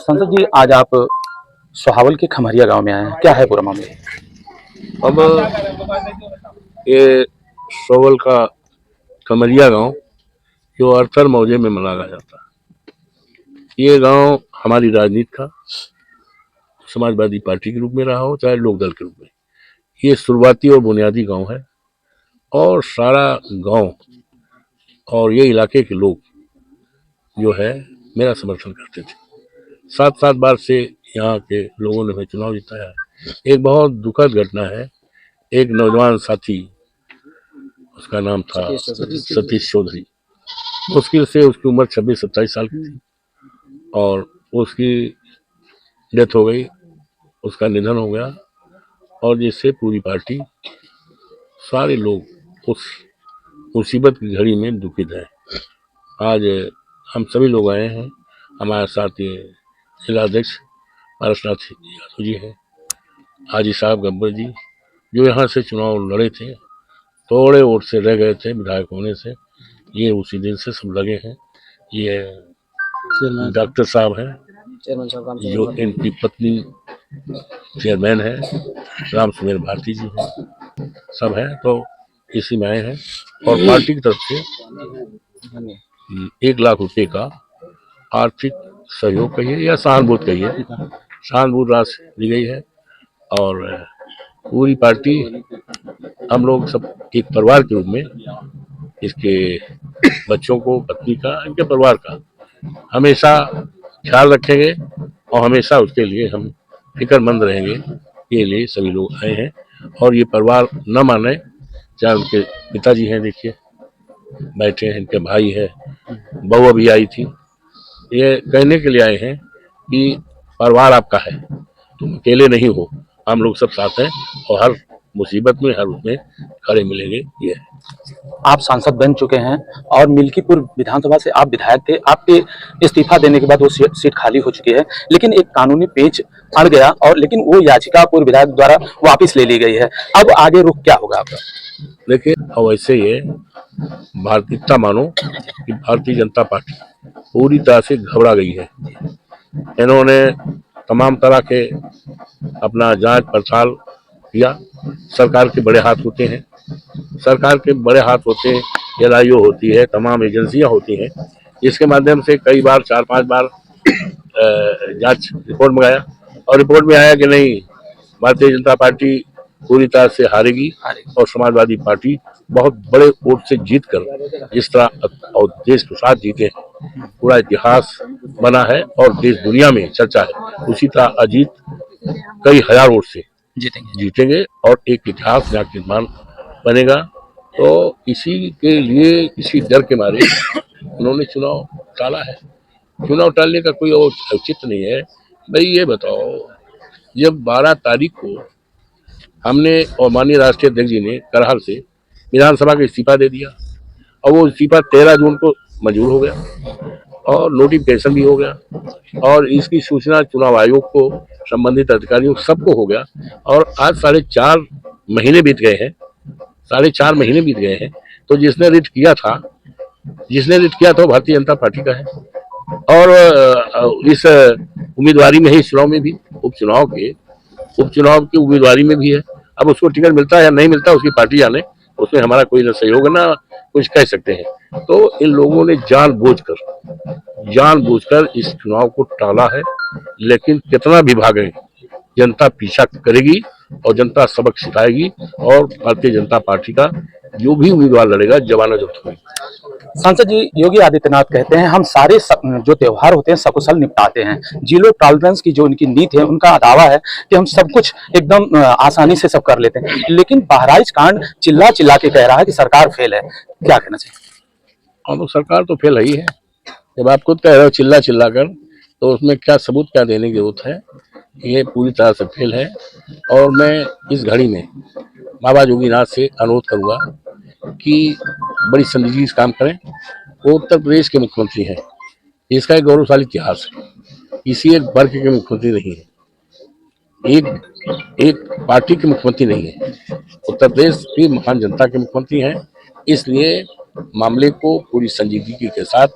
संसद जी, आज आप सोहावल के खमरिया गांव में आए हैं, क्या है पूरा मामला? अब ये सोवल का कमरिया गांव जो अर्थर मौजे में मनाया जाता है, ये गांव हमारी राजनीति का समाजवादी पार्टी के रूप में रहा हो चाहे लोकदल के रूप में, ये शुरुआती और बुनियादी गांव है। और सारा गांव और ये इलाके के लोग जो है मेरा समर्थन करते थे। 7-7 बार से यहाँ के लोगों ने हमें चुनाव जिताया है। एक बहुत दुखद घटना है, एक नौजवान साथी, उसका नाम था सतीश चौधरी। मुश्किल से उसकी उम्र 26-27 साल की थी और उसकी डेथ हो गई, उसका निधन हो गया। और जिससे पूरी पार्टी, सारे लोग उस मुसीबत की घड़ी में दुखित है। आज हम सभी लोग आए हैं, हमारे साथ ये जिलाध्यक्ष पारसनाथ यादव जी हैं, हाजी साहब गब्बर जी जो यहाँ से चुनाव लड़े थे, थोड़े वोट से रह गए थे विधायक होने से, ये उसी दिन से सब लगे हैं। ये डॉक्टर साहब हैं जो इनकी पत्नी चेयरमैन है, राम सुमेर भारती जी हैं, सब हैं। तो इसी में आए हैं और पार्टी की तरफ से 1 लाख रुपए का आर्थिक सहयोग कहिए या सहानुभूति कहिए, सहानुभूति राशि दी गई है। और पूरी पार्टी, हम लोग सब एक परिवार के रूप में इसके बच्चों को, पत्नी का, इनके परिवार का हमेशा ख्याल रखेंगे और हमेशा उसके लिए हम फिक्रमंद रहेंगे। ये लिए सभी लोग आए हैं और ये परिवार न माने, चाहे उनके पिताजी हैं, देखिए बैठे हैं, इनके भाई है, बहू भी आई थी। ये कहने के लिए आए हैं कि परिवार आपका है, तुम अकेले नहीं हो, हम लोग सब साथ हैं और हर मुसीबत में, हर उसमें खड़े मिलेंगे। ये आप सांसद बन चुके हैं और मिल्कीपुर विधानसभा से आप विधायक थे, आपके इस्तीफा देने के बाद वो सीट खाली हो चुकी है, लेकिन एक कानूनी पेच अड़ गया और लेकिन वो याचिका पूर्व विधायक द्वारा वापस ले ली गई है। अब आगे रुख क्या होगा आपका? देखिए, और वैसे ये भारतीयता मानो कि भारतीय जनता पार्टी पूरी तरह से घबरा गई है। इन्होंने तमाम तरह के अपना जांच पड़ताल किया। सरकार के बड़े हाथ होते हैं, सरकार के बड़े हाथ होते हैं, LIO होती है, तमाम एजेंसियां होती हैं, जिसके माध्यम से कई बार 4-5 बार जांच रिपोर्ट मंगाया और रिपोर्ट में आया कि नहीं, भारतीय जनता पार्टी पूरी तरह से हारेगी और समाजवादी पार्टी बहुत बड़े वोट से जीत कर, जिस तरह और देश के साथ जीते, पूरा इतिहास बना है और देश दुनिया में चर्चा है, उसी तरह अजीत कई हजार वोट से जीतेंगे और एक इतिहास निर्माण बनेगा। तो इसी के लिए, इसी डर के मारे उन्होंने चुनाव टाला है। चुनाव टालने का कोई औचित्य नहीं है। भाई ये बताओ, जब 12 तारीख को हमने और माननीय राष्ट्रीय अध्यक्ष जी ने करहल से विधानसभा का इस्तीफा दे दिया और वो इस्तीफा 13 जून को मंजूर हो गया और नोटिफिकेशन भी हो गया और इसकी सूचना चुनाव आयोग को, संबंधित अधिकारियों सबको हो गया और आज 4.5 महीने बीत गए हैं, 4.5 महीने बीत गए हैं। तो जिसने रिट किया था वो भारतीय जनता पार्टी का है और इस उम्मीदवारी में है, इस चुनाव में भी, उपचुनाव की उम्मीदवारी में भी है। अब उसको टिकट मिलता है या नहीं मिलता, उसकी पार्टी जाने, उसमें हमारा कोई न सहयोग है ना कुछ कह सकते हैं। तो इन लोगों ने जानबूझकर इस चुनाव को टाला है, लेकिन कितना भी भागे, जनता पीछा करेगी और जनता सबक सिखाएगी और भारतीय जनता पार्टी का जो भी उम्मीदवार लड़ेगा जमानत जब्त होगी। सांसद जी, योगी आदित्यनाथ कहते हैं हम सारे जो त्योहार होते हैं सकुशल निपटाते हैं। जीरो टॉलरेंस की जो उनकी नीति है, उनका दावा है कि हम सब कुछ एकदम आसानी से सब कर लेते हैं, लेकिन बहराइच कांड चिल्ला चिल्ला के कह रहा है कि सरकार फेल है, क्या कहना चाहिए? तो सरकार तो फेल ही है। जब आप खुद कह रहे हो चिल्ला चिल्ला कर, तो उसमें क्या सबूत, क्या देने की जरूरत है? ये पूरी तरह से फेल है। और मैं इस घड़ी में बाबा जोगीनाथ से अनुरोध करूंगा कि बड़ी संजीदगी से काम करें। वो उत्तर प्रदेश के मुख्यमंत्री हैं, इसका एक गौरवशाली इतिहास है, किसी एक वर्ग के मुख्यमंत्री नहीं है, एक पार्टी के मुख्यमंत्री नहीं है, उत्तर प्रदेश की महान जनता के मुख्यमंत्री हैं। इसलिए मामले को पूरी संजीदगी के साथ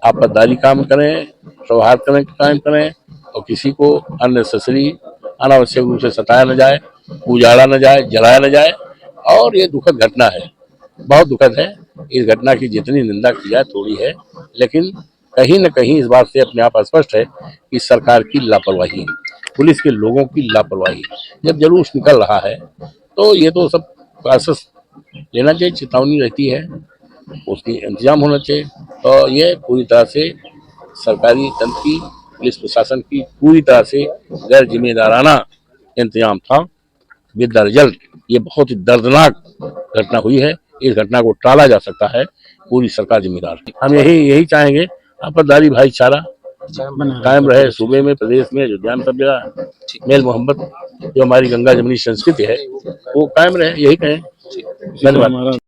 आपदारी काम करें, सौहार्द कायम करें और किसी को अननेसेसरी अनावश्यक रूप से सताया न जाए, उजाड़ा न जाए, जलाया न जाए। और ये दुखद घटना है, बहुत दुखद है। इस घटना की जितनी निंदा की जाए थोड़ी है, लेकिन कहीं न कहीं इस बात से अपने आप स्पष्ट है कि सरकार की लापरवाही, पुलिस के लोगों की लापरवाही। जब जुलूस निकल रहा है तो ये तो सब प्रोसेस लेना चाहिए, चेतावनी रहती है, उसकी इंतजाम होना चाहिए। तो ये पूरी तरह से सरकारी तंत्र की, पुलिस प्रशासन की पूरी तरह से गैर जिम्मेदाराना इंतजाम था। विद द रिजल्ट ये बहुत ही दर्दनाक घटना हुई है। इस घटना को टाला जा सकता है, पूरी सरकार जिम्मेदार है। हम यही चाहेंगे आपसदारी भाईचारा कायम रहे सूबे में, प्रदेश में, अयोध्या में, सब जगह मेल मोहब्बत जो हमारी गंगा जमुनी संस्कृति है वो कायम रहे, यही कहें। धन्यवाद।